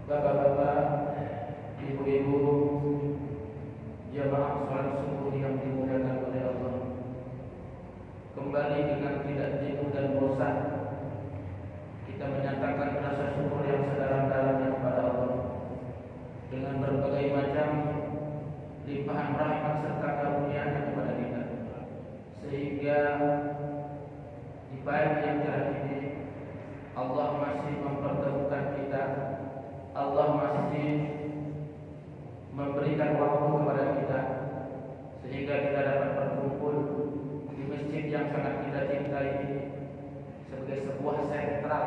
Bapak-bapak, ibu-ibu, jamaah salat subuh yang dimuliakan oleh Allah. Kembali dengan tidak jenuh dan bosan, kita menyatakan rasa syukur yang sedalam-dalamnya kepada Allah dengan berbagai macam limpahan rahmat serta karunia-Nya kepada kita, sehingga di pagi yang cerah ini Allah masih mempertemukan kita. Allah masih memberikan waktu kepada kita sehingga kita dapat berkumpul di masjid yang sangat kita cintai ini sebagai sebuah sentral,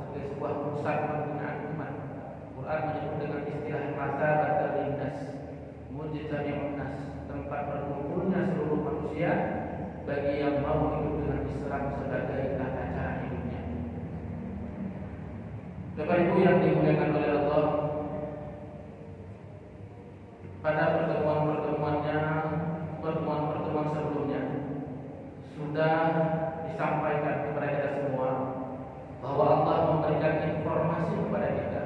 sebagai sebuah pusat pembinaan umat. Quran menyebut dengan istilah masabatul linnas, mujtami'un nas, tempat berkumpulnya seluruh manusia bagi yang mau hidup dengan Islam sebagai tata cara hidupnya. Bapak Ibu yang dimuliakan oleh Allah, pada pertemuan sebelumnya sudah disampaikan kepada kita semua bahwa Allah memberikan informasi kepada kita.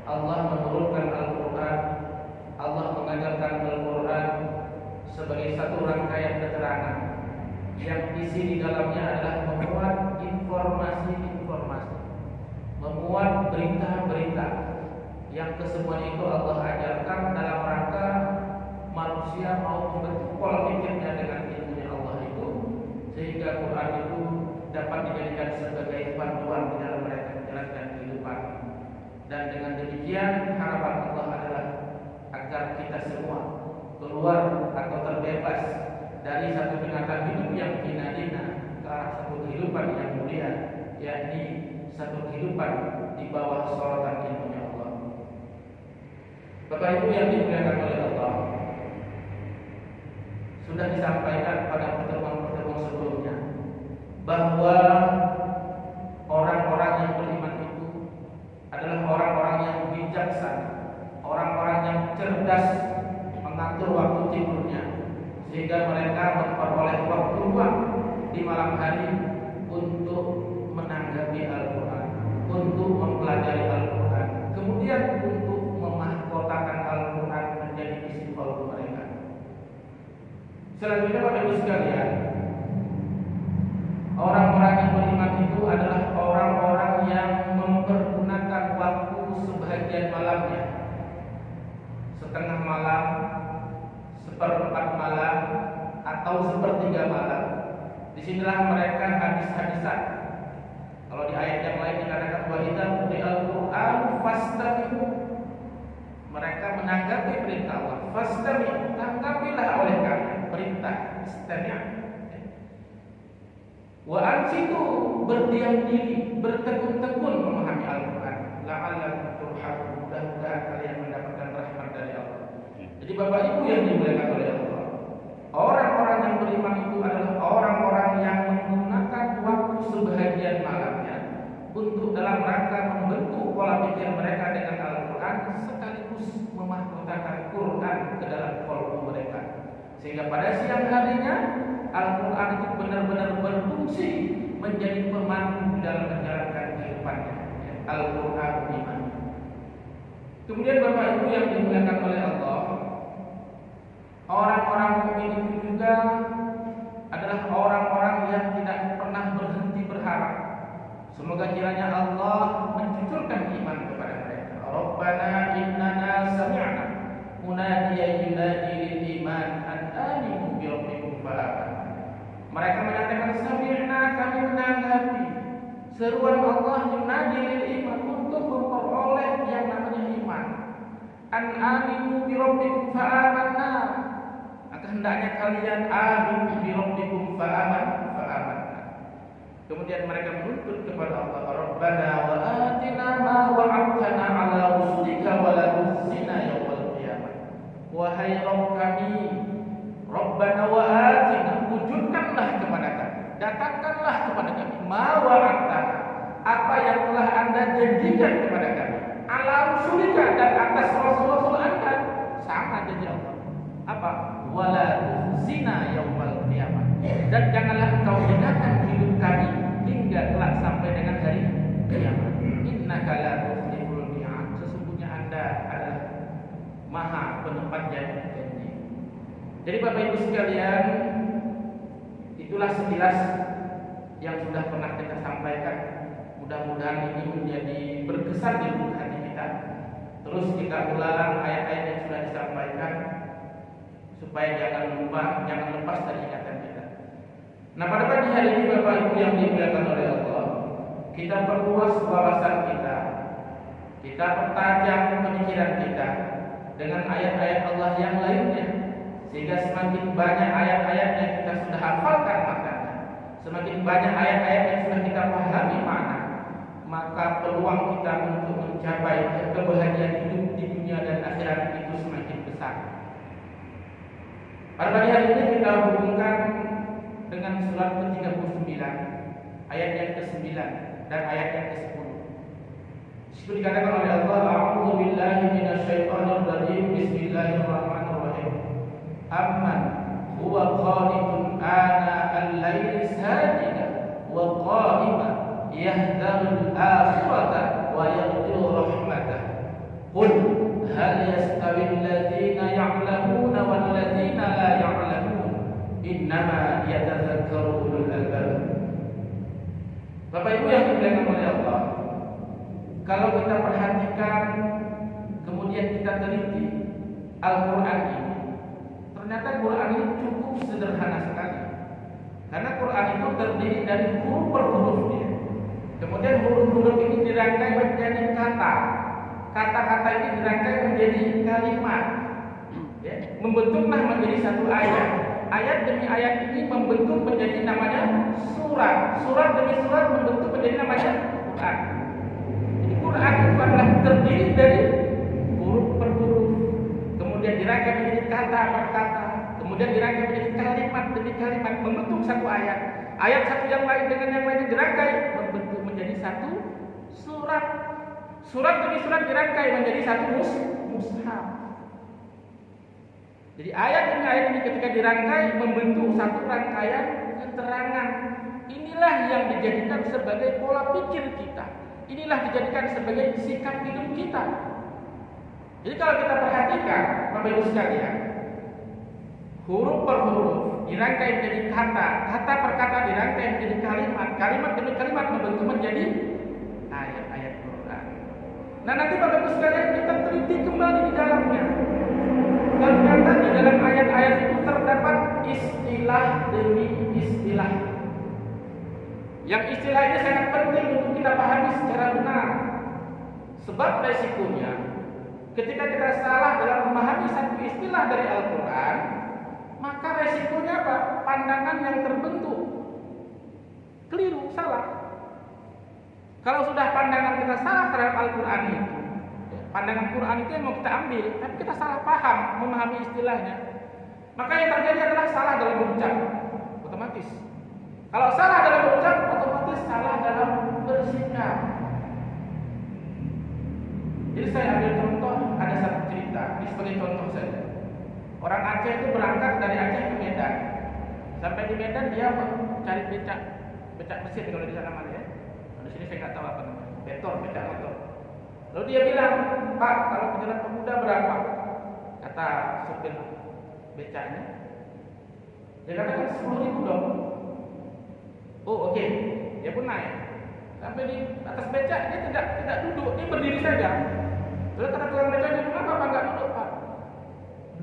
Allah menurunkan Al-Quran, Allah mengajarkan Al-Quran sebagai satu rangkaian keterangan yang isi di dalamnya adalah memuat informasi-informasi, memuat berita-berita yang kesemuanya itu Allah ajarkan dalam rangka manusia mau membentuk pola pikirnya dengan ilmunya Allah itu, sehingga Quran itu dapat dijadikan sebagai panduan di dalam mereka menjalankan kehidupan. Dan dengan demikian harapan Allah adalah agar kita semua keluar atau terbebas dari satu binatang hidup yang hina-hina ke arah satu kehidupan yang mulia, yakni satu kehidupan di bawah sorotan ilmunya Allah. Bapak Ibu yang dimuliakan oleh Allah, sudah disampaikan pada pertemuan-pertemuan sebelumnya bahwa orang-orang yang beriman itu adalah orang-orang yang bijaksana, orang-orang yang cerdas mengatur waktu tidurnya, sehingga mereka memperoleh waktu luang di malam hari untuk menanggapi Al-Quran, untuk mempelajari Al-Quran, kemudian untuk memahkotakan Al-Quran menjadi isi kalbu mereka. Selanjutnya Bapak Ibu sekalian, orang-orang yang beriman itu adalah orang-orang yang mempergunakan waktu sebahagian malamnya, setengah malam, seperempat malam, atau sepertiga malam. Disinilah mereka habis-habisan. Kalau di ayat yang lain dikatakan wa idza quri'al Qur'an fastami'u, mereka menanggapi perintah Allah. Fastami'u, tanggapilah oleh kami perintah istami'. Wa ansitu, berdiam diri, bertekun-tekun memahami Al-Quran. La'allakum turhamun, mudah-mudahan kalian mendapatkan rahmat dari Allah. Jadi Bapak Ibu yang dimuliakan oleh Allah, orang-orang yang beriman itu adalah orang-orang yang menggunakan waktu sebahagian malamnya untuk dalam rangka membentuk pola pikir mereka dengan Al-Quran, sekaligus memahkotakan Quran ke dalam kalbu mereka, sehingga pada siang harinya Al-Quran itu benar-benar berfungsi menjadi pemandu dalam menjalankan kehidupannya. Al-Quran iman. Kemudian Bapak Ibu yang dimuliakan oleh Allah, orang-orang mukmin itu juga adalah orang-orang yang tidak pernah berhenti berharap. Semoga kiranya Allah mencucurkan iman kepada mereka. Rabbana innana sami'na munadiyan yunadi lil iman an aminu bi rabbikum fa'amanna. Mereka menyatakan sami'na, kami menanggapi seruan Allah yunadi lil iman untuk memperoleh yang namanya iman. An aminu bi rabbikum fa'amanna, hendaknya kalian aminu bi rabbikum fa'amanna. Kemudian mereka menuntut kepada Allah, Rabbana wa atina ma wa'adtana ala rusulika wa la tukhzina yawmal qiyamah. Wahai Rabb kami, Rabbana wa atina, wujudkanlah kepada kami, datangkanlah kepada kami ma wa'adtana, apa yang telah Anda janjikan kepada kami, ala rusulika, dan atas rasul-rasul Anda. Sama janji Allah. Apa? Wala tukhzina yawmal qiyamah, dan janganlah engkau hinakan hidup kami hingga kelak sampai dengan hari kiamat. Innaka la tukhliful mi'ad, sesungguhnya Maha penepati janji. Jadi Bapak Ibu sekalian, itulah sekilas yang sudah pernah kita sampaikan. Mudah-mudahan ini menjadi berkesan di lubuk hati kita. Terus kita ulang ayat-ayat yang sudah disampaikan supaya jangan lepas dari ingatan kita. Nah, pada pagi hari ini Bapak Ibu yang dimuliakan oleh Allah, kita perluas wawasan kita. Kita pertajam pemikiran kita dengan ayat-ayat Allah yang lainnya, sehingga semakin banyak ayat-ayat yang kita sudah hafalkan maknanya, semakin banyak ayat-ayat yang sudah kita pahami makna, maka peluang kita untuk mencapai kebahagiaan hidup di dunia dan akhirat itu semakin besar. Pada pagi hari ini kita hubungkan dengan surat ke-39 ayat yang ke-9 dan ayat yang ke-10. Seperti dikatakan oleh Allah, A'udzu billahi minasyaitonir rajim. Bismillahirrahmanirrahim. Amman huwa qanitun ana al-laili sajidan wa qa'iman yahdharul akhirata wa yarju rahmatah. Qul hal yastawi alladhina ya'lamuna wal ladzina la ya'lamun innama yatadzakkaru ulul albab. Bapak Ibu yang dimuliakan oleh Allah, kalau kita perhatikan kemudian kita teliti Al-Quran ini, ternyata Quran ini cukup sederhana sekali. Karena Quran itu terdiri dari huruf per hurufnya. Kemudian huruf-huruf ini dirangkai menjadi kata. Kata-kata ini dirangkai menjadi kalimat, ya, membentuklah menjadi satu ayat. Ayat demi ayat ini membentuk menjadi namanya surat. Surat demi surat membentuk menjadi namanya Quran. Quran itu adalah terdiri dari huruf per huruf, kemudian dirangkai menjadi kata per kata, kemudian dirangkai menjadi kalimat demi kalimat, membentuk satu ayat. Ayat satu yang lain dengan yang lain dirangkai membentuk menjadi satu surat. Surat demi surat dirangkai menjadi satu mushaf. Jadi ayat demi ayat ini ketika dirangkai membentuk satu rangkaian keterangan. Inilah yang dijadikan sebagai pola pikir kita. Inilah dijadikan sebagai sikap hidup kita. Jadi kalau kita perhatikan Bapak Ibu sekalian, huruf per huruf dirangkai menjadi kata, kata per kata dirangkai menjadi kalimat, kalimat demi kalimat membentuk menjadi ayat-ayat Quran. Nah, nanti Bapak Ibu sekalian kita teliti kembali di dalamnya. Ternyata di dalam ayat-ayat itu terdapat istilah demi istilah. Yang istilah ini sangat penting untuk kita pahami secara benar. Sebab resikonya ketika kita salah dalam memahami satu istilah dari Al-Quran, maka resikonya apa? Pandangan yang terbentuk keliru, salah. Kalau sudah pandangan kita salah terhadap Al-Quran itu, pandangan Quran itu yang mau kita ambil, tapi kita salah paham memahami istilahnya, maka yang terjadi adalah salah dalam berucap, otomatis. Kalau salah dalam berucap, otomatis salah dalam bersikap. Jadi saya ambil contoh, ada satu cerita, ini sebagai contoh saja. Orang Aceh itu berangkat dari Aceh ke Medan. Sampai di Medan dia mencari becak mesin kalau di sana mana ya. Di sini saya nggak tahu apa namanya, becak motor. Lalu dia bilang, Pak, kalau penjualan pemuda berapa? Kata supir becaknya. Dia katakan 10.000 dong. Oh oke, dia pun naik. Sampai di atas becak dia tidak duduk, dia berdiri saja. Lalu kata tukang becaknya, kenapa Pak nggak duduk Pak?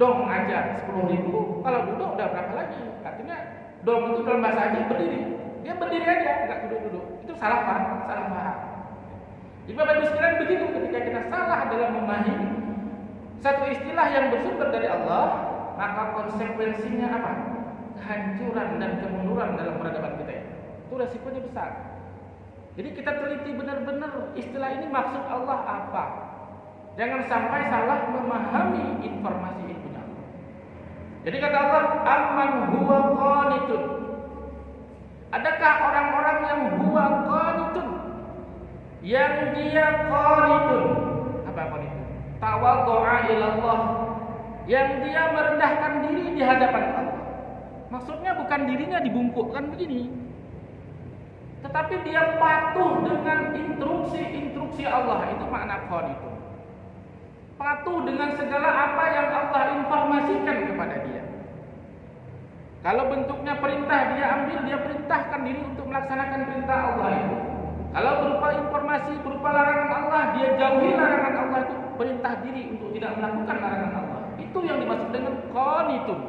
Dong aja 10.000, kalau duduk udah berapa lagi? Artinya dong itu dalam bahasa Aceh berdiri. Dia berdiri aja, nggak duduk-duduk. Itu salah paham, salah paham. Jadi Bapak Ibu sekalian begitu ketika kita salah dalam memahami satu istilah yang bersumber dari Allah, maka konsekuensinya apa? Kehancuran dan kemunduran dalam peradaban kita itu resikonya besar. Jadi kita teliti benar-benar istilah ini maksud Allah apa. Jangan sampai salah memahami informasi ilmunya. Jadi kata Allah, amman huwa qanitun. Adakah orang-orang yang huwa qanitun, yang dia qanitun? Apa qanitun? Tawadhu'a ilallah, yang dia merendahkan diri di hadapan Allah. Maksudnya bukan dirinya dibungkukkan begini, tetapi dia patuh dengan instruksi-instruksi Allah. Itu makna qanitun. patuh dengan segala apa yang Allah informasikan kepada dia. Kalau bentuknya perintah dia ambil, dia perintahkan diri untuk melaksanakan perintah Allah itu. Kalau berupa informasi, berupa larangan Allah, dia jauhi larangan Allah itu, perintah diri untuk tidak melakukan larangan Allah. Itu yang dimaksud dengan qanitun.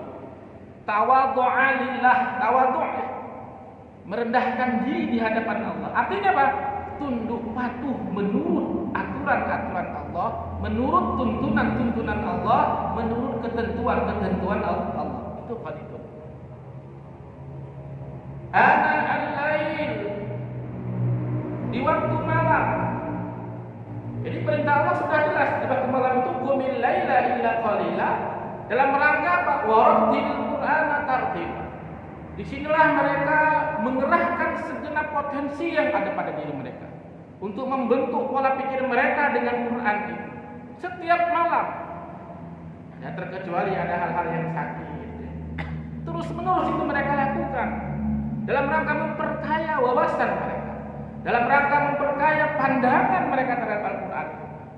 Tawadhu'a lillah, tawadhu', merendahkan diri di hadapan Allah. Artinya apa? Tunduk patuh menurut aturan-aturan Allah, menurut tuntunan-tuntunan Allah, menurut ketentuan-ketentuan Allah. Itu qanitun. Ana al-lail, di waktu malam. Jadi perintah Allah sudah jelas, di waktu malam itu qumil laila illa qalila, dalam rangka apa? Warattil Qur'ana tartila. Disinilah mereka mengerahkan segenap potensi yang ada pada diri mereka untuk membentuk pola pikir mereka dengan Quran itu. Setiap malam, ya terkecuali ada hal-hal yang sakit, terus menerus itu mereka lakukan dalam rangka memperkaya wawasan mereka, dalam rangka memperkaya pandangan mereka terhadap Al-Quran,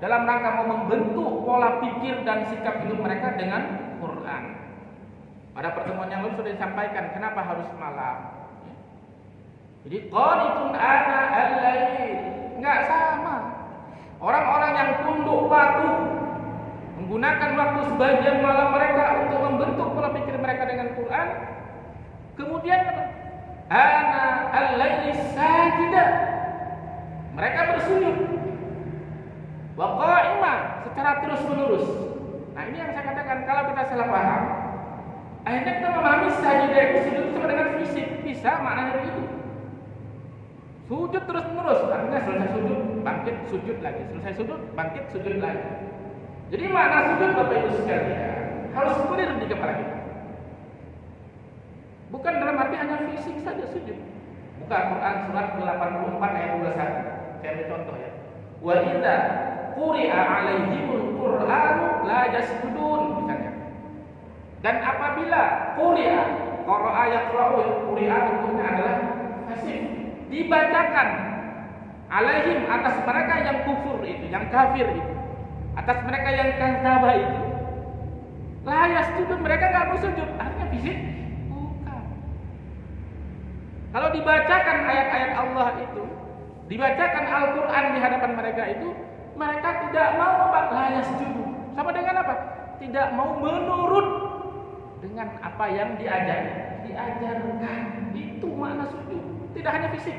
dalam rangka membentuk pola pikir dan sikap hidup mereka dengan Quran. Pada pertemuan yang lalu sudah disampaikan kenapa harus malam. Jadi qanitun ana al-lail, enggak sama. Orang-orang yang tunduk patuh menggunakan waktu sebagian malam mereka untuk membentuk pola pikir mereka dengan Quran. Kemudian ana al-laili sajidah, mereka bersujud. Wa qa'imah, secara terus-menerus. Nah, ini yang saya katakan, kalau kita salah paham, akhirnya kita memahami sajidah itu sujud sama dengan fisik. Bisa maknanya begitu. Sujud terus-menerus, artinya selesai sujud, bangkit, sujud lagi. Selesai sujud, bangkit, sujud lagi. Jadi makna sujud Bapak Ibu sekalian harus clear di kepala kita. Bukan dalam arti hanya fisik saja sujud. Buka Quran surat 84 ayat 21. Saya ambil contoh ya. Wa idza quri'a 'alaihimul Qur'anu la yasjudun, misalnya. Dan apabila quri'a, qara'a yaqra'u, quri'a bentuknya adalah pasif, dibacakan alaihim, atas mereka yang kufur itu, yang kafir itu, atas mereka yang kadzdzaba itu, la yasjudun, mereka enggak mau sujud. Artinya fisik. Kalau dibacakan ayat-ayat Allah itu, dibacakan Al-Quran di hadapan mereka itu, mereka tidak mau layas judul. Sama dengan apa? Tidak mau menurut dengan apa yang diajarkan. Itu makna sujud. Tidak hanya fisik.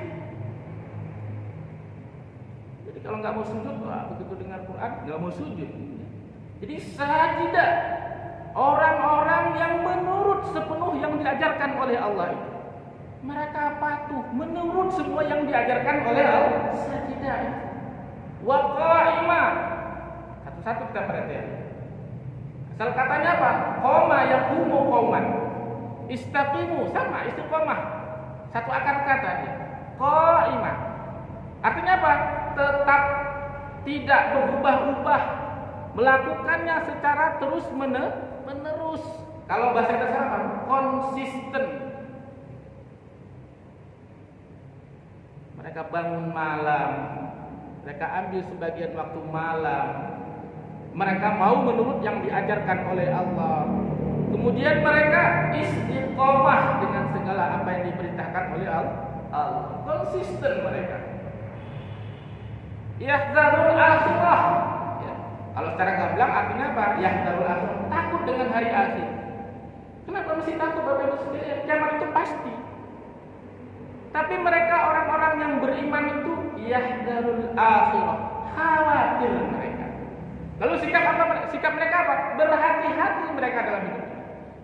Jadi kalau nggak mau sujud, begitu dengar Quran nggak mau sujud. Jadi sajidah, orang-orang yang menurut sepenuh yang diajarkan oleh Allah itu. Mereka patuh menurut semua yang diajarkan oleh Allah. Sajidah. Wa qa'imah. Satu-satu kita perhatikan. Asal katanya apa? Qoma yaqumu qauman. Istaqimu, sama istiqomah. Satu akar kata dia. Qa'imah. Artinya apa? Tetap tidak berubah-ubah, melakukannya secara terus menerus. Kalau bahasa kita apa? Konsisten. Mereka bangun malam, mereka ambil sebagian waktu malam, mereka mau menurut yang diajarkan oleh Allah. Kemudian mereka istiqomah dengan segala apa yang diperintahkan oleh Allah. Konsisten mereka. Yahdharul akhirah. Ya. Kalau secara gamblang artinya apa? Yahdharul akhirah, takut dengan hari akhir. Kenapa mesti takut Bapak Ibu sekalian? Kiamat itu pasti. Tapi mereka orang-orang yang beriman itu yahdharul akhirah, khawatir mereka. Lalu sikap mereka apa? Berhati-hati mereka dalam hidup.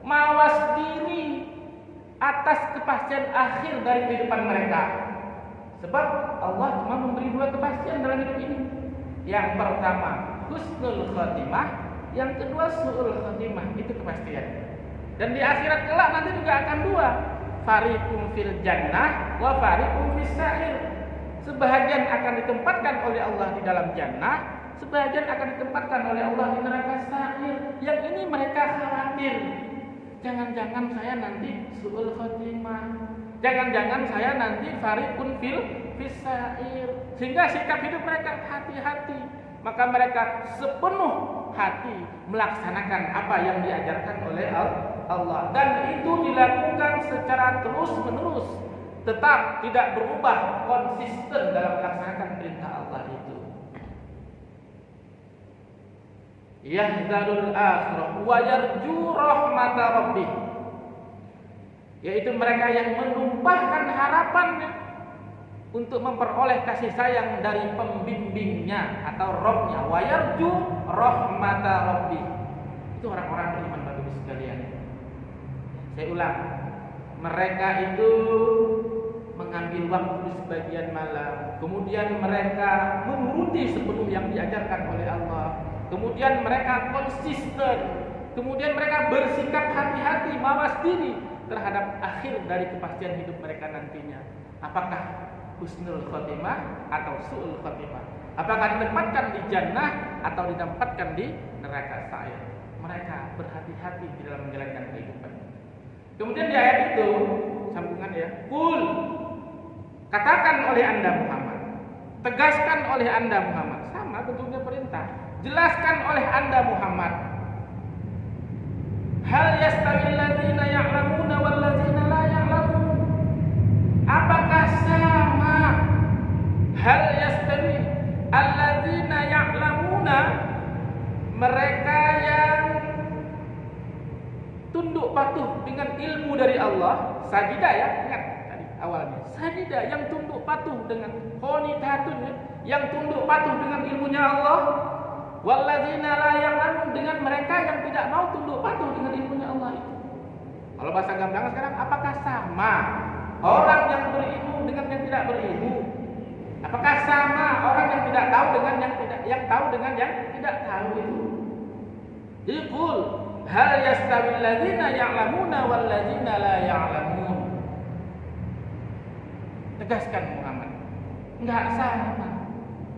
Mawas diri atas kepastian akhir dari kehidupan mereka. Sebab Allah cuma memberi dua kepastian dalam hidup ini. Yang pertama husnul khatimah, yang kedua su'ul khatimah. Itu kepastian. Dan di akhirat kelak nanti juga akan dua. Fariqum fil jannah wa fariqum fis sa'ir. Sebahagian akan ditempatkan oleh Allah di dalam jannah, sebahagian akan ditempatkan oleh Allah di neraka sa'ir. Yang ini mereka khawatir. Jangan-jangan saya nanti su'ul khatimah. Jangan-jangan saya nanti fariqun fis sa'ir. Sehingga sikap hidup mereka hati-hati. maka mereka sepenuh hati melaksanakan apa yang diajarkan oleh Allah, dan itu dilakukan secara terus-menerus, tetap tidak berubah, konsisten dalam melaksanakan perintah Allah itu. Yahdharul akhirah wa yarju rahmata rabbih, yaitu mereka yang menumpahkan harapannya untuk memperoleh kasih sayang dari pembimbingnya atau Rabbnya. Wa yarju rahmata rabbih, itu orang-orang beriman Bapak Ibu sekalian. Saya ulang, mereka itu mengambil waktu sebagian malam, kemudian mereka menuruti sepenuh yang diajarkan oleh Allah, kemudian mereka konsisten, kemudian mereka bersikap hati-hati, mawas diri terhadap akhir dari kepastian hidup mereka nantinya. Apakah husnul khotimah atau su'ul khotimah? Apakah ditempatkan di jannah atau ditempatkan di neraka saya? Mereka berhati-hati di dalam menjalankan kehidupan. Kemudian di ayat itu sambungan ya, Qul, katakan oleh Anda Muhammad, tegaskan oleh Anda Muhammad, sama bentuknya perintah. Jelaskan oleh Anda Muhammad, hal yastawil ladzina ya'lamuna wal ladzina la ya'lamun, apakah sama hal yastawi alladzina ya'lamuna, mereka yang tunduk patuh dengan ilmu dari Allah, sajidah ya, ingat tadi awalnya, sajidah yang tunduk patuh dengan qanitatun, yang tunduk patuh dengan ilmunya Allah, walladzina la ya'lamun, dengan mereka yang tidak mau tunduk patuh dengan ilmunya Allah itu. Kalau bahasa gampang sekarang, apakah sama orang yang berilmu dengan yang tidak berilmu? Apakah sama orang yang tidak tahu dengan yang tahu dengan yang tidak tahu itu? Jadi qul hal yastawil ladzina ya'lamuna wal ladzina la ya'lamun. Tegaskan Muhammad, enggak sama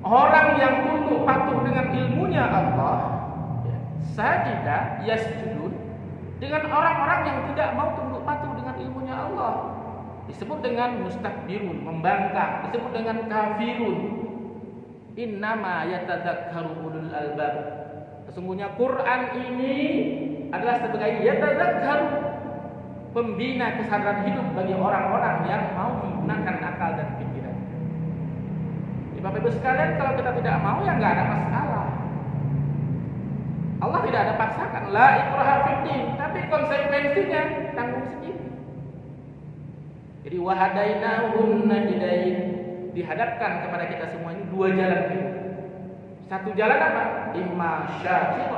orang yang tunduk patuh dengan ilmunya Allah, sajidah yasjudun, dengan orang-orang yang tidak mau tunduk patuh dengan ilmunya Allah. Disebut dengan mustakbirun, membangkang, disebut dengan kafirun. Innama yatadzakkaru ulul albab. Sesungguhnya Quran ini adalah sebagai yatadzakkaru, pembina kesadaran hidup bagi orang-orang yang mau menggunakan akal dan pikiran. Bapak Ibu sekalian, kalau kita tidak mau ya nggak ada masalah. Allah tidak ada paksakan, la ikraha fiddin, tapi konsekuensinya tanggung sendiri. Jadi wahadainahun najdain, dihadapkan kepada kita semua ini dua jalan hidup. Satu jalan apa? Imma syakir,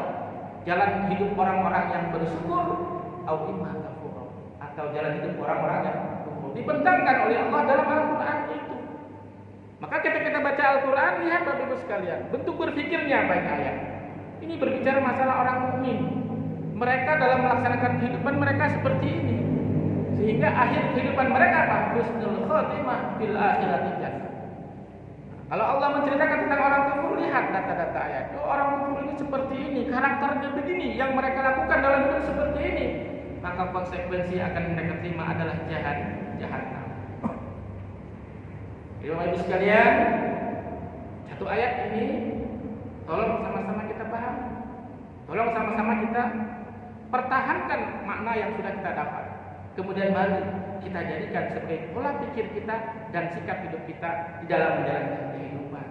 jalan hidup orang-orang yang bersyukur, atau imma kafur, atau jalan hidup orang-orang yang kufur. Dibentangkan oleh Allah dalam Al-Quran itu. Maka ketika kita baca Al-Quran, lihat Bapak Ibu sekalian, bentuk berpikirnya banyak ayat. Ini berbicara masalah orang mukmin. Mereka dalam melaksanakan kehidupan mereka seperti ini, sehingga akhir kehidupan mereka apa? Husnul khotimah fil akhirati jannah. Kalau Allah menceritakan tentang orang kafir, lihat data-data ayat. Oh, orang kafir ini seperti ini, karakternya begini, yang mereka lakukan dalam hidup seperti ini, maka konsekuensi akan mereka terima adalah jahannam. Bapak Ibu sekalian, satu ayat ini tolong sama-sama kita paham, tolong sama-sama kita pertahankan makna yang sudah kita dapat. Kemudian mari kita jadikan sebagai pola pikir kita dan sikap hidup kita di dalam menjalankan kehidupan.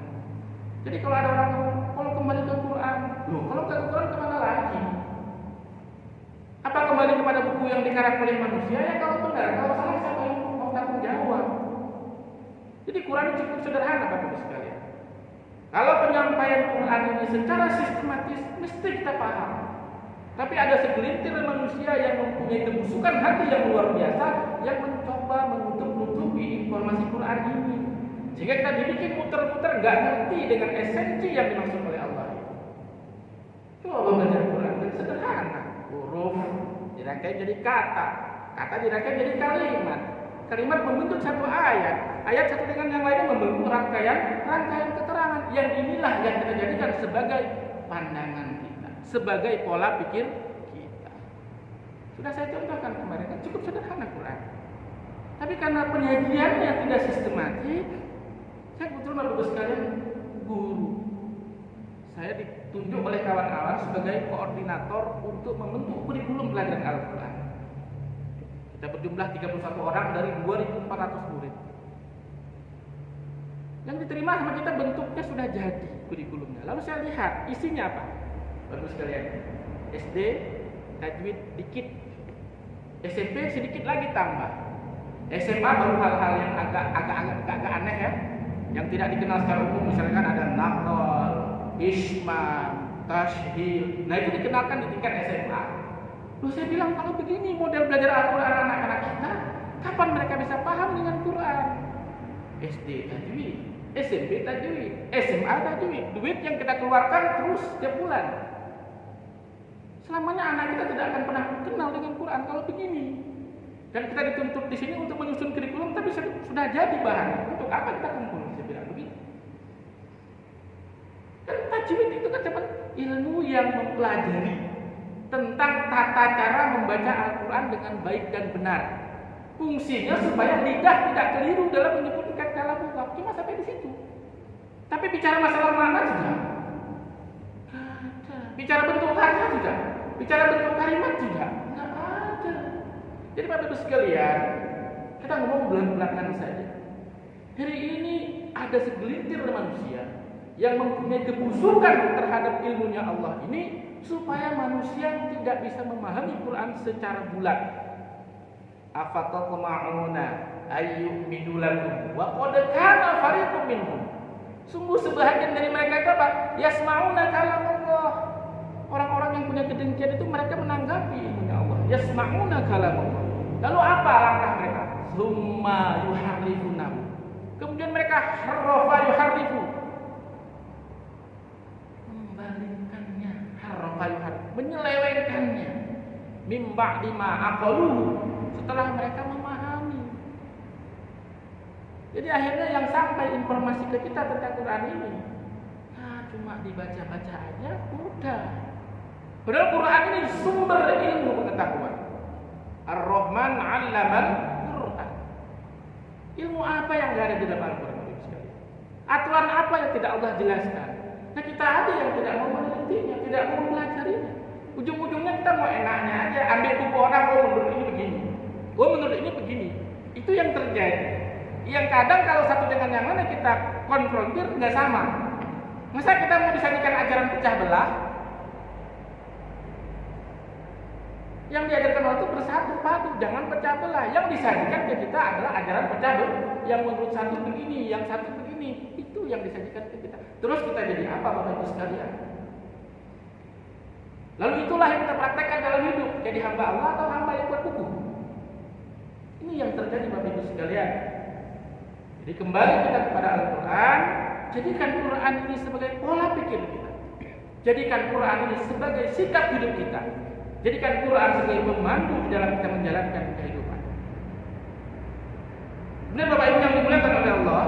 Jadi kalau ada orang kalau kembali ke Quran, loh, kalau ke Quran kemana lagi? Apa kembali kepada buku yang dikarang oleh manusia? Ya kalau benar, kalau salah siapa yang mau tanggung jawab? Jadi Quran cukup sederhana Bapak Ibu sekalian. Kalau penyampaian Quran ini secara sistematis mesti kita paham. Tapi ada segelintir manusia yang mempunyai kebusukan hati yang luar biasa, yang mencoba menutup-nutupi informasi Quran ini, sehingga kita dibikin muter-muter nggak ngerti dengan esensi yang dimaksud oleh Allah. Coba belajar Quran kan sederhana, huruf dirangkai jadi kata, kata dirangkai jadi kalimat, kalimat membentuk satu ayat, ayat satu dengan yang lainnya membentuk rangkaian keterangan. Yang inilah yang kita jadikan sebagai pandangan kita, sebagai pola pikir kita. Sudah saya contohkan kemarin, kan cukup sederhana Quran. Tapi karena penyajiannya tidak sistematis, saya kebetulan Bapak sekalian guru. ditunjuk oleh kawan-kawan sebagai koordinator untuk membentuk kurikulum pelajaran Al-Quran. Kita berjumlah 31 orang dari 2.400 murid. Yang diterima sama kita bentuknya sudah jadi kurikulumnya. Lalu saya lihat isinya apa? Bagus sekalian. SD tajwid dikit, SMP sedikit lagi tambah, SMA baru hal-hal yang agak aneh ya, yang tidak dikenal secara umum, misalkan ada naqal, isma, tashhil. Nah itu dikenalkan di tingkat SMA. Lalu saya bilang kalau begini model belajar Al-Quran anak-anak kita, kapan mereka bisa paham dengan Quran? SD tajwid, SMP tajwid, SMA tajwid, duit yang kita keluarkan terus setiap bulan. Selamanya anak kita tidak akan pernah kenal dengan Quran kalau begini. Dan kita dituntut di sini untuk menyusun kurikulum, tapi sudah jadi bahan. Untuk apa kita kumpul? Saya bilang begitu. Dan tajwid itu kan cuma ilmu yang mempelajari tentang tata cara membaca Al-Quran dengan baik dan benar. Fungsinya supaya lidah tidak keliru dalam menyebutkan kalam lughat. Cuma sampai di situ. Tapi bicara masalah makna sudah. Bicara bentuk kata sudah. Bicara bentuk kalimat sudah. Nggak ada. Jadi Bapak Ibu sekalian, kita ngomong belak-belakan saja. Hari ini ada segelintir manusia yang mempunyai kebusukan terhadap ilmunya Allah ini, supaya manusia tidak bisa memahami Quran secara bulat. Afatatma'una ayyu'minu lakum wa qad kana fariqun minhum. Sungguh sebahagian dari mereka itu apa? Yasma'una kalamullah. Orang-orang yang punya kedengkian itu mereka menanggapi ilmunya Allah. Yasma'una kalamullah. Lalu apa langkah mereka? Summa yuharrifunahu. Kemudian mereka harrafa yuharrifu. Membalikkannya, harrafa yuharrifu, menyelewengkannya. Mim ba'di ma aqaluhu, setelah mereka memahami. Jadi akhirnya yang sampai informasi ke kita tentang Quran ini, cuma dibaca-baca aja udah. Padahal Quran ini sumber ilmu pengetahuan. Ar-Rahman 'allamal Quran. Ilmu apa yang tidak ada di dalam Al-Quran? Aturan apa yang tidak Allah jelaskan? Nah kita ada yang tidak mau menelitinya, tidak mau mempelajarinya. Ujung-ujungnya kita mau enaknya aja, ambil buku orang, oh menurut ini begini, oh menurut ini begini. Itu yang terjadi. Yang kadang kalau satu dengan yang lain kita konfrontir nggak sama. Masa kita mau disajikan ajaran pecah belah? Yang diajarkan Allah itu bersatu padu, jangan pecah belah. Yang disajikan ke kita adalah ajaran pecah belah. Yang menurut satu begini, yang satu begini. Itu yang disajikan ke kita. Terus kita jadi apa Bapak Ibu sekalian? Lalu itulah yang kita praktekkan dalam hidup. Jadi hamba Allah atau hamba yang buat buku. Ini yang terjadi Bapak Ibu sekalian. Jadi kembali kita kepada Al-Quran. Jadikan Quran ini sebagai pola pikir kita. Jadikan Quran ini sebagai sikap hidup kita. Jadikan Quran sebagai pemandu di dalam kita menjalankan kehidupan. Kemudian Bapak Ibu yang dimuliakan oleh Allah,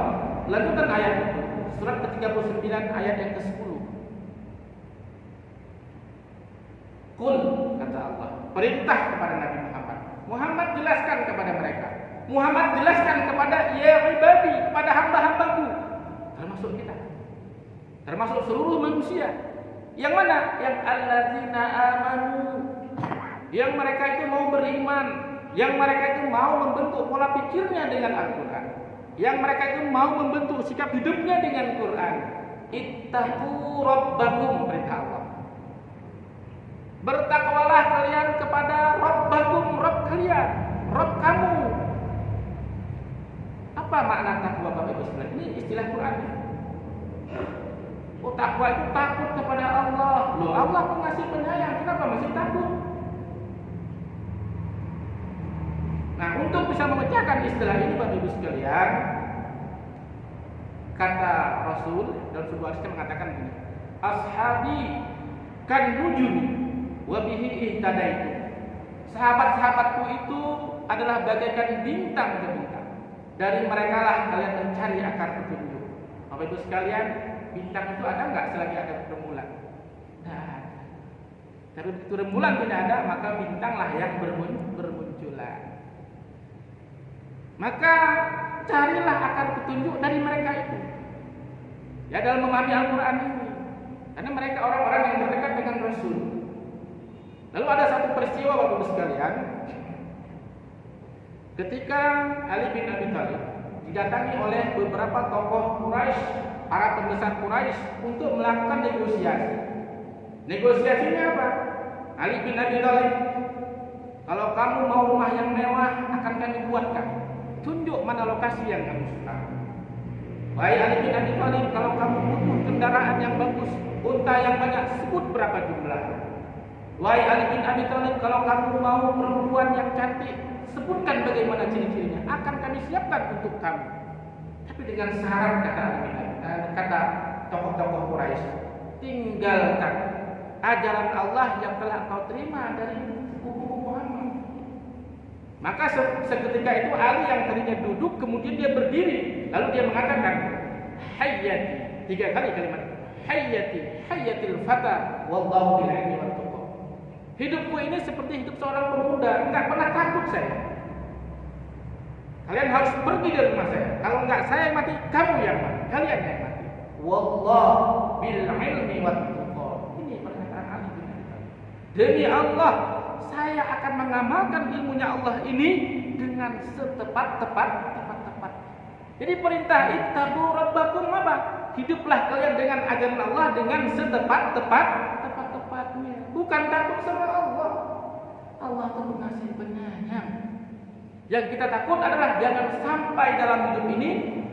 lanjutan ayat itu, surat ke-39 ayat yang ke-10. Qul, kata Allah, perintah kepada Nabi Muhammad. Muhammad jelaskan kepada mereka. Muhammad jelaskan kepada ya ibadi, kepada hamba-hambaku, termasuk kita, termasuk seluruh manusia. Yang mana? Yang allazina amanu, yang mereka itu mau beriman, yang mereka itu mau membentuk pola pikirnya dengan Al-Quran, yang mereka itu mau membentuk sikap hidupnya dengan Quran. Ittaqu rabbakum, perintah Allah. Bertakwalah kalian kepada Rabbakum, Rabb kalian, Rabb kamu. Apa makna takwa Bapak Ibu sekalian? Ini istilah Quran. Oh, takwa itu takut kepada Allah. Loh, Allah pengasih penyayang, kenapa masih takut? Nah, untuk bisa memecahkan istilah ini Bapak Ibu sekalian, kata Rasul dalam sebuah hadis mengatakan begini, ashabi kan nujumi wa bihi ihtadaitu. Sahabat-sahabatku itu adalah bagaikan bintang ke bintang. Dari mereka lah kalian mencari akar petunjuk. Bapak Ibu sekalian, bintang itu ada enggak selagi ada rembulan? Nah, tapi begitu rembulan tidak ada, maka bintanglah yang bermunculan. Maka carilah akar petunjuk dari mereka itu. Ya, dalam memahami Al-Quran ini. Karena mereka orang-orang yang terdekat dengan Rasul. Lalu ada satu peristiwa Bapak Ibu sekalian, ketika Ali bin Abi Thalib didatangi oleh beberapa tokoh Quraisy, para pembesar Quraisy untuk melakukan negosiasi. Negosiasinya apa? Ali bin Abi Thalib, kalau kamu mau rumah yang mewah akan kami buatkan. Tunjuk mana lokasi yang kamu suka. Wahai Ali bin Abi Thalib, kalau kamu butuh kendaraan yang bagus, unta yang banyak, sebut berapa jumlah. Wahai Ali bin Abi Thalib, kalau kamu mau perempuan yang cantik, sebutkan bagaimana ciri-cirinya, akan kami siapkan untuk kamu. Tapi dengan syarat, kata tokoh-tokoh Quraisy, tinggalkan ajaran Allah yang telah kau terima dari buku Muhammad. Maka seketika itu Ali yang tadinya duduk kemudian dia berdiri, lalu dia mengatakan, hayyati, 3 kali kalimat, hayyati, hayyatil fata, wallahu bil ilmi wat tuqa. Hidupku ini seperti hidup seorang pemuda, enggak pernah takut saya. Kalian harus pergi dari rumah saya. Kalau enggak saya yang mati, kamu yang mati, kalian yang mati. Wallahu bil ilmi wat tuqa. Ini pernyataan Ali bin Abi Thalib. Demi Allah, saya akan mengamalkan ilmunya Allah ini dengan setepat-tepat. Jadi perintah ittaqu rabbakum apa? Hiduplah kalian dengan ajaran Allah dengan setepat-tepatnya. Bukan takut sama Allah. Allah itu Pengasih Penyayang. Yang kita takut adalah jangan sampai dalam hidup ini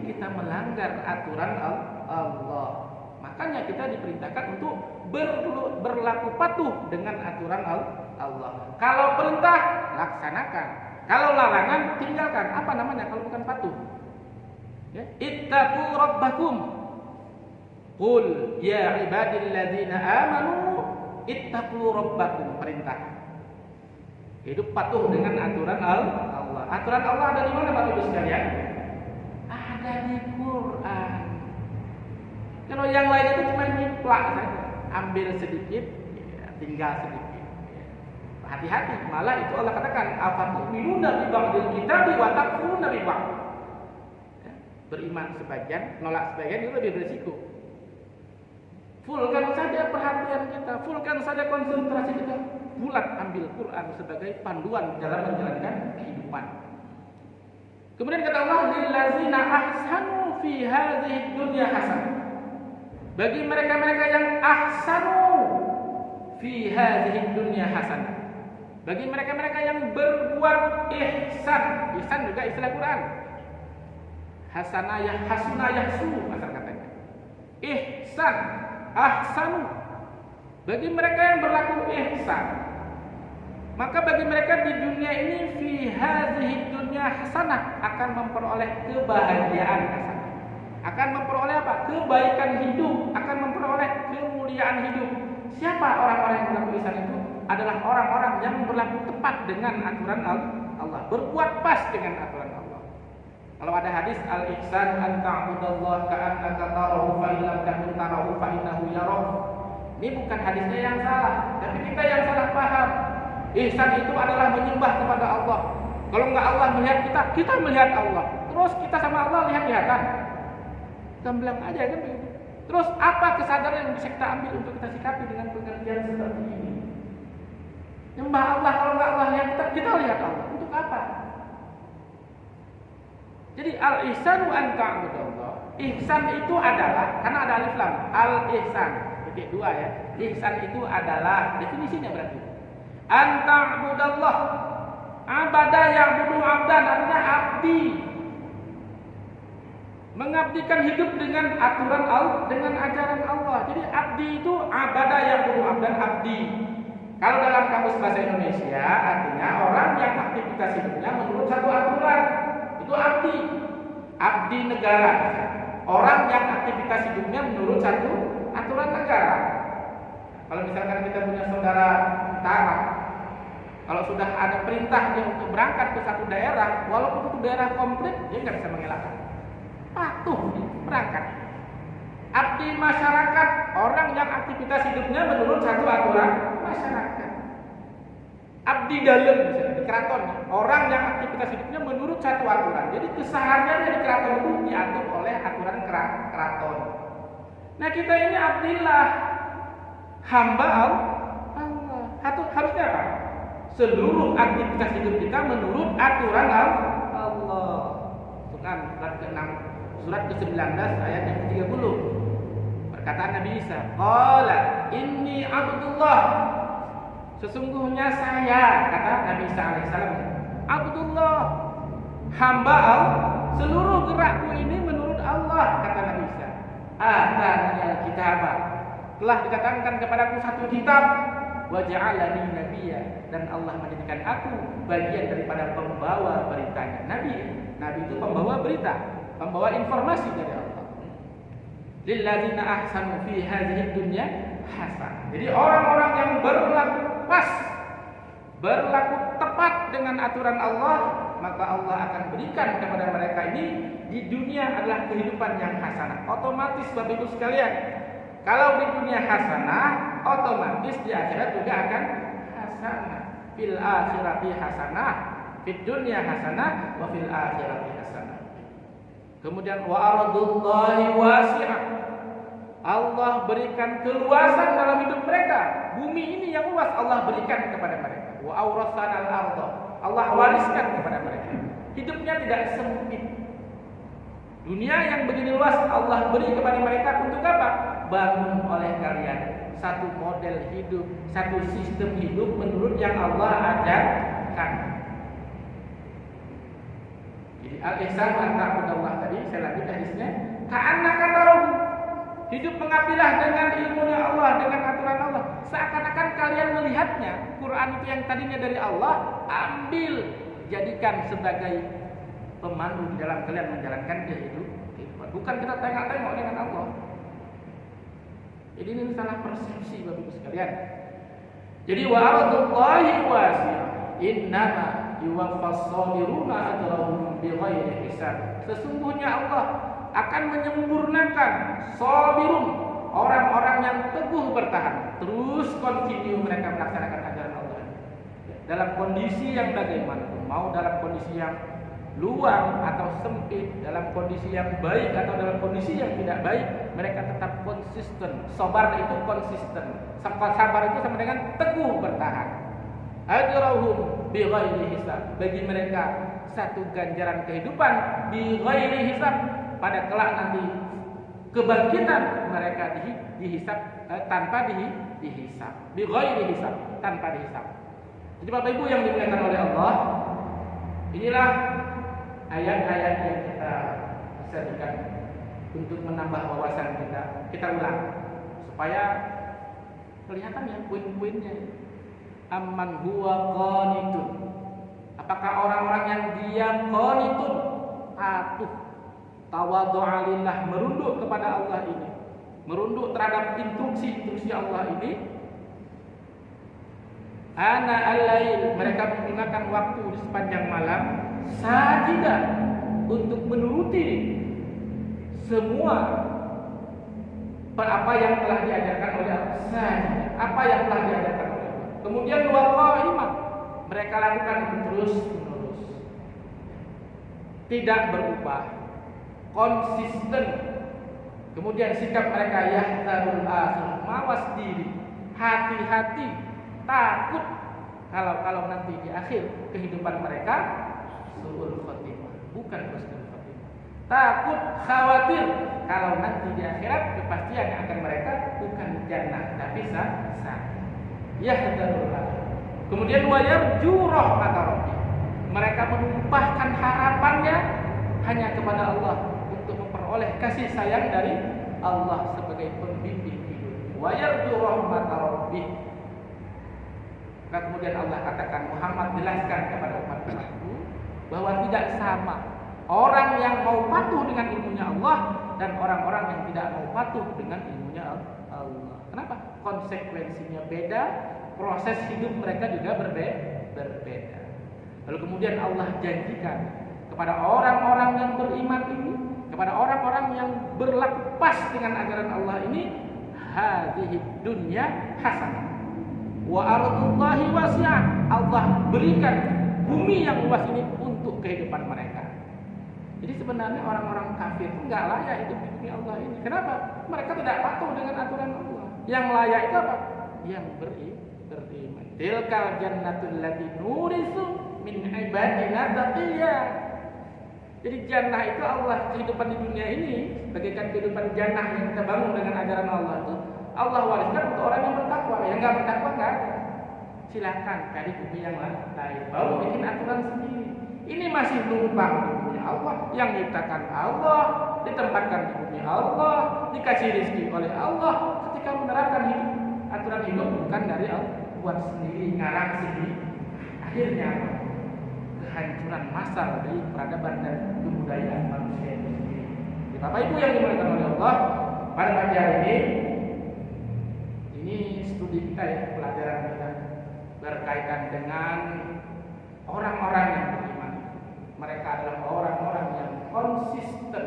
kita melanggar aturan Allah. Makanya kita diperintahkan untuk berlaku patuh dengan aturan Allah. Kalau perintah, laksanakan. Kalau larangan, tinggalkan. Apa namanya kalau bukan patuh? Ya. Ittaqu rabbakum. Qul ya ibadilladzina amanu ittaqu rabbakum. Perintah. Hidup patuh dengan aturan Allah. Aturan Allah ada di mana Bapak Ibu sekalian? Ada di Quran. Kalau yang lain itu cuma nyiplak saja. Ambil sedikit, ya, tinggal sedikit. Ya. Hati-hati, malah itu Allah katakan, afatu'minuna bi ba'dil kitabi wa takfuruna bi ba'd. Ya. Beriman sebagian, nolak sebagian itu lebih berisiko. Fullkan saja perhatian kita, fullkan saja konsentrasi kita. Bulat ambil Quran sebagai panduan dalam menjalankan kehidupan. Kemudian kata Allah, lillazina ahsanu fi hadhihi dunya hasanah. Bagi mereka-mereka yang ahsanu fi hadhihi dunya hasanah. Bagi mereka-mereka yang berbuat ihsan. Ihsan juga istilah Quran. Hasanah ya hasuna yahsu asal katanya. Ihsan, ahsanu. Bagi mereka yang berlaku ihsan. Maka bagi mereka di dunia ini fi hadhihi dunya hasanah akan memperoleh kebahagiaan hasanah. Akan memperoleh apa? Kebaikan hidup, akan memperoleh kemuliaan hidup. Siapa orang-orang yang berlaku ihsan itu? Adalah orang-orang yang berlaku tepat dengan aturan Allah, berbuat pas dengan aturan Allah. Kalau ada hadis al-ihsan an ta'budallaha ka'annaka tarahu fa illam takun tarahu fa innahu yarak. Ini bukan hadisnya yang salah, tapi kita yang salah paham. Ihsan itu adalah menyembah kepada Allah. Kalau enggak Allah melihat kita, kita melihat Allah. Terus kita sama Allah lihat-lihatan. Gamblang aja kan begitu. Terus apa kesadaran yang bisa kita ambil untuk kita sikapi dengan pengertian seperti ini? Nyembah Allah, kalau enggak Allah lihat kita, kita lihat Allah. Untuk apa? Jadi al-ihsanu an ta'budallah. Ihsan itu adalah, karena ada alif lam, al-ihsan. Titik 2 ya. Ihsan itu adalah, definisinya berarti an ta'budallah. Abada ya'budu abdan, artinya abdi. Mengabdikan hidup dengan aturan Allah, dengan ajaran Allah. Jadi abdi itu abada ya'budu abdan, abdi. Kalau dalam kamus bahasa Indonesia artinya orang yang aktivitas hidupnya menurut satu aturan. Itu abdi. Abdi negara. Orang yang aktivitas hidupnya menurut satu aturan negara. Kalau misalkan kita punya saudara tentara, kalau sudah ada perintah dia untuk berangkat ke satu daerah, walaupun itu daerah komplit, dia nggak bisa mengelakkan. Patuh berangkat. Abdi masyarakat, orang yang aktivitas hidupnya menurut satu aturan masyarakat. Abdi dalam misalnya di keraton, orang yang aktivitas hidupnya menurut satu aturan. Jadi kesehariannya di keraton itu diatur oleh aturan keraton. Nah kita ini abdillah, hamba Allah. Harusnya apa? Seluruh aktivitas hidup kita menurut aturan Allah. Surat ke-19 ayat yang ke-30. Perkataan Nabi Isa, qala inni abdullah. Sesungguhnya saya, kata Nabi Isa alaihissalam, abdullah, hamba Allah. Seluruh gerakku ini menurut Allah, kata Nabi Isa. Ataniyal kitabah, telah dikatakan kepadaku satu kitab, wa ja'alani nabiyya, dan Allah menjadikan aku bagian daripada pembawa beritanya. Nabi itu pembawa berita, pembawa informasi dari Allah. Lilladzina ahsanu fi hadhihi dunya hasanah. Jadi orang-orang yang berlaku pas, berlaku tepat dengan aturan Allah, maka Allah akan berikan kepada mereka ini di dunia adalah kehidupan yang hasanah. Otomatis Bapak Ibu sekalian, kalau di dunia hasanah, otomatis di akhirat juga akan hasanah. Fil akhirati hasanah, fid dunya hasanah, wa fil akhirati hasanah. Kemudian wa ardullahi wasi'ah. Allah berikan keluasan dalam hidup mereka. Bumi ini yang luas Allah berikan kepada mereka. Wa awrasanal ardh. Allah wariskan kepada mereka. Hidupnya tidak sempit. Dunia yang begini luas Allah beri kepada mereka untuk apa? Bangun oleh kalian satu model hidup, satu sistem hidup menurut yang Allah ajarkan. Jadi al-ihsan an ta'budallah tadi saya lanjut hadisnya, ka'annaka tarahu. Hidup mengabdilah dengan ilmunya Allah, dengan aturan Allah. Seakan-akan kalian melihatnya. Quran itu yang tadinya dari Allah, ambil, jadikan sebagai pemandu di dalam kalian menjalankan kehidupan. Bukan kita tengok-tengok dengan Allah. Jadi ini salah persepsi Bapak Ibu sekalian. Jadi wa ardullahi wasi'ah. Innama yuwaffas sabiruna ajrahum bighairi hisab. Sesungguhnya Allah akan menyempurnakan sabirun, orang-orang yang teguh bertahan, terus continue mereka melaksanakan ajaran Allah dalam kondisi yang bagaimanapun, mau dalam kondisi yang luang atau sempit, dalam kondisi yang baik atau dalam kondisi yang tidak baik, mereka tetap konsisten. Sabar itu konsisten. Sabar itu sama dengan teguh bertahan. Ajrahum bighairi hisab. Bagi mereka satu ganjaran kehidupan bighairi hisab. Pada kelak nanti kebangkitan mereka dihisab tanpa dihisab. Bighairi hisab, tanpa dihisab. Jadi Bapak Ibu yang dimuliakan oleh Allah, inilah ayat-ayat yang kita sajikan untuk menambah wawasan kita. Kita ulang supaya kelihatan ya poin-poinnya. Amman huwa qanitun. Apakah orang-orang yang diam qanitun, patuh, tawadhu'a lillah, merunduk kepada Allah ini, merunduk terhadap instruksi-instruksi Allah ini. Ana al-lail, mereka menggunakan waktu di sepanjang malam sajidah untuk menuruti semua apa yang telah diajarkan oleh Allah. Sajidah, apa yang telah diajarkan oleh Allah. Kemudian wa qa'imah, mereka lakukan itu terus-menerus, tidak berubah, konsisten. Kemudian sikap mereka yahtarul akhir, mawas diri, hati-hati, takut kalau nanti di akhir kehidupan mereka su'ul khotimah, bukan husnul khotimah. Takut, khawatir kalau nanti di akhirat kepastian yang akan mereka bukan jannah tapi sa'at. Yahtarul akhir. Kemudian wa yarju rahmat rabbih, mereka menumpahkan harapannya hanya kepada Allah untuk memperoleh kasih sayang dari Allah sebagai pembimbing hidup. Wa yarju rahmat rabbih. Kemudian Allah katakan, Muhammad jelaskan kepada umat-umatku bahwa tidak sama orang yang mau patuh dengan ilmunya Allah dan orang-orang yang tidak mau patuh dengan ilmunya Allah. Kenapa? Konsekuensinya beda, proses hidup mereka juga berbeda. Lalu kemudian Allah janjikan kepada orang-orang yang beriman ini, kepada orang-orang yang berlaku pas dengan ajaran Allah ini, hadhihi dunya hasanah wa ardullahi wasi'ah. Allah berikan bumi yang luas ini untuk kehidupan mereka. Jadi sebenarnya orang-orang kafir enggak layak hidup di bumi Allah ini. Kenapa? Mereka tidak patuh dengan aturan Allah. Yang layak itu apa? yang beriman. Tilkal jannatul lati nurisu min ibadina taqiyya. Jadi jannah itu Allah, kehidupan di dunia ini bagaikan kehidupan jannah yang kita bangun dengan ajaran Allah itu Allah wariskan untuk orang yang bertakwa. Yang enggak bertakwa enggak ada. Silakan cari bumi yang lain, baru bikin aturan sendiri. Ini masih numpang di bumi Allah, yang menciptakan Allah, ditempatkan di bumi Allah, dikasih rezeki oleh Allah. Ketika menerapkan hidup, aturan hidup bukan dari Allah, buat sendiri, ngarang sendiri. Akhirnya kehancuran massal dari peradaban dan kebudayaan manusia itu sendiri. Bapak Ibu yang dimuliakan oleh Allah, pada pagi hari ini studi kita ya, pelajaran kita berkaitan dengan orang-orang yang beriman. Mereka adalah orang-orang yang konsisten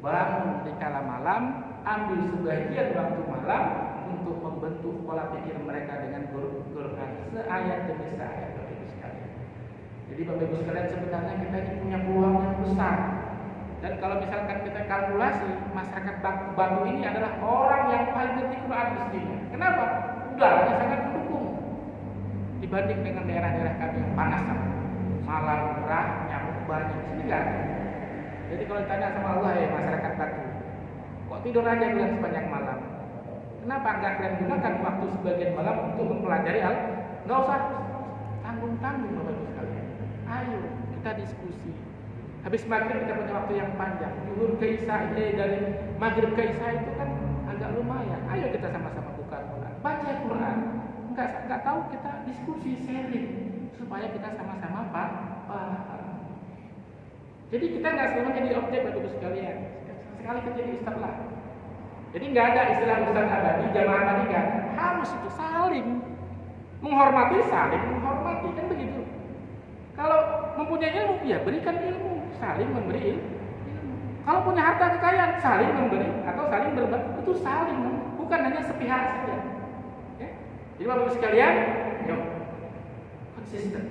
bangun di kala malam, ambil sebagian waktu malam untuk membentuk pola pikir mereka dengan Quran seayat demi seayat. Jadi Bapak Ibu sekalian, sebenarnya kita ini punya peluang yang besar. Dan kalau misalkan kita kalkulasi, masyarakat Batu ini adalah orang yang paling ngerti Quran mestinya. Kenapa? Udaranya sangat mendukung dibanding dengan daerah-daerah kami yang panas sama. Malam, gerah, nyamuk banyak. Sini enggak. Jadi kalau ditanya sama Allah, ya masyarakat Batu, kok tidur aja kalian sepanjang malam? Kenapa enggak kalian gunakan waktu sebagian malam untuk mempelajari Al? Enggak usah tanggung-tanggung Bapak Ibu sekalian. Ayo kita diskusi. Habis maghrib kita punya waktu yang panjang. Zuhur ke Isya, dari maghrib ke Isya itu kan agak lumayan. Ayo kita sama-sama buka Quran, baca Quran. Enggak tahu kita diskusi, sharing supaya kita sama-sama paham. Jadi kita nggak selalu jadi objek Bapak Ibu sekalian. Sekali kita jadi ustaz. Jadi nggak ada istilah ustaz abadi, jamaah tadi kan. Harus itu saling menghormati, kan begitu. Kalau mempunyai ilmu, ya berikan ilmu, saling memberi ilmu. Kalau punya harta kekayaan, saling memberi atau saling berbagi, itu saling, bukan hanya sepihak saja. Ya? Jadi Bapak Ibu sekalian, yuk konsisten,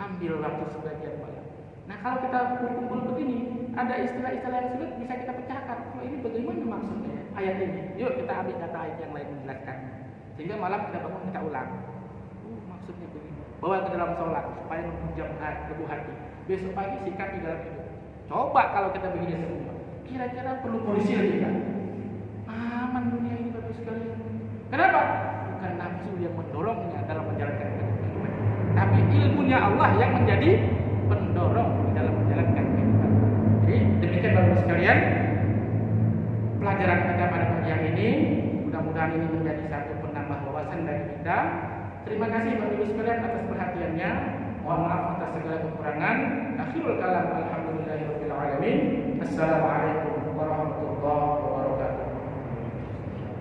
ambil waktu sebagian malam. Nah kalau kita kumpul begini, ada istilah-istilah yang sulit bisa kita pecahkan. Kalau ini bagaimana maksudnya ayat ini? Yuk kita ambil data ayat yang lain menjelaskan. Sehingga malam kita bangun kita ulang. Maksudnya begini. Bawa ke dalam sholat supaya menunjang tubuh hati. Besok pagi sikapi dalam hidup. Coba kalau kita begini semua, kira-kira perlu polisi lagi kan? Aman dunia ini Bapak sekalian. Kenapa? Bukan nafsu yang mendorongnya dalam menjalankan kehidupan, tapi ilmunya Allah yang menjadi pendorong dalam menjalankan kehidupan. Jadi demikian Bapak sekalian, pelajaran kita pada pagi hari ini. Mudah-mudahan ini menjadi satu penambah wawasan dari kita. Terima kasih Bapak Ibu sekalian atas perhatiannya. Mohon maaf atas segala kekurangan. Akhirul kalam, alhamdulillahirabbil alamin. Assalamualaikum warahmatullahi wabarakatuh.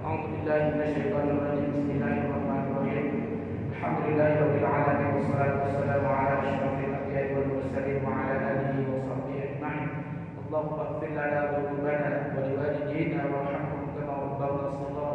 A'udzu billahi minasyaitonir rajim. Bismillahirrahmanirrahim. Alhamdulillahirabbil alamin wassalatu wassalamu ala asyrofil anbiya'i wal mursalin wa ala alihi wa sahbihi ajma'in. Allahumma ighfir lana dhunubana wa liwalidayna warhamhum kama rabbawna shaghira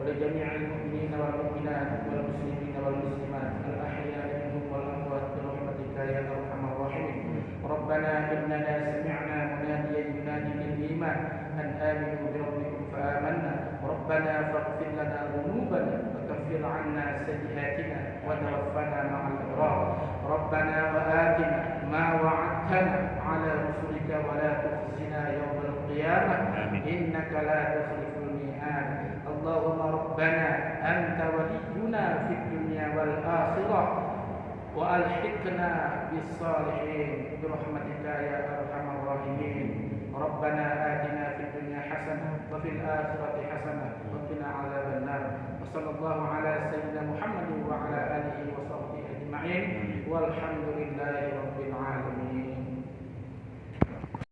wa li jami'il mu'minina wal mu'minat wal muslimina wal muslimat al ahya'i minhum wal amwat bi rahmatika ya arhamar rahimin. Rabbana innana sami'na munadiyan yunadi lil iman an aminu bi rabbikum fa amanna. Rabbana faghfir lana dhunubana wa kaffir 'anna sayyi'atina wa tawaffana ma'al abrar. Rabbana wa atina ma wa'adtana 'ala rusulika wa la tukhzina yawmal qiyamah innaka la tukhliful mi'ad. Allahumma rabbana anta waliyyuna fid dunya wal akhirah wa alhiqna bis salihin bi rahmatika ya arhamar rahimin. Rabbana atina fid dunya hasanah wa fil akhirati hasanah wa qina 'adzaban nar. Wa sallallahu ala sayyidina Muhammadin wa ala alihi wa sahbihi ajma'in. Walhamdulillahi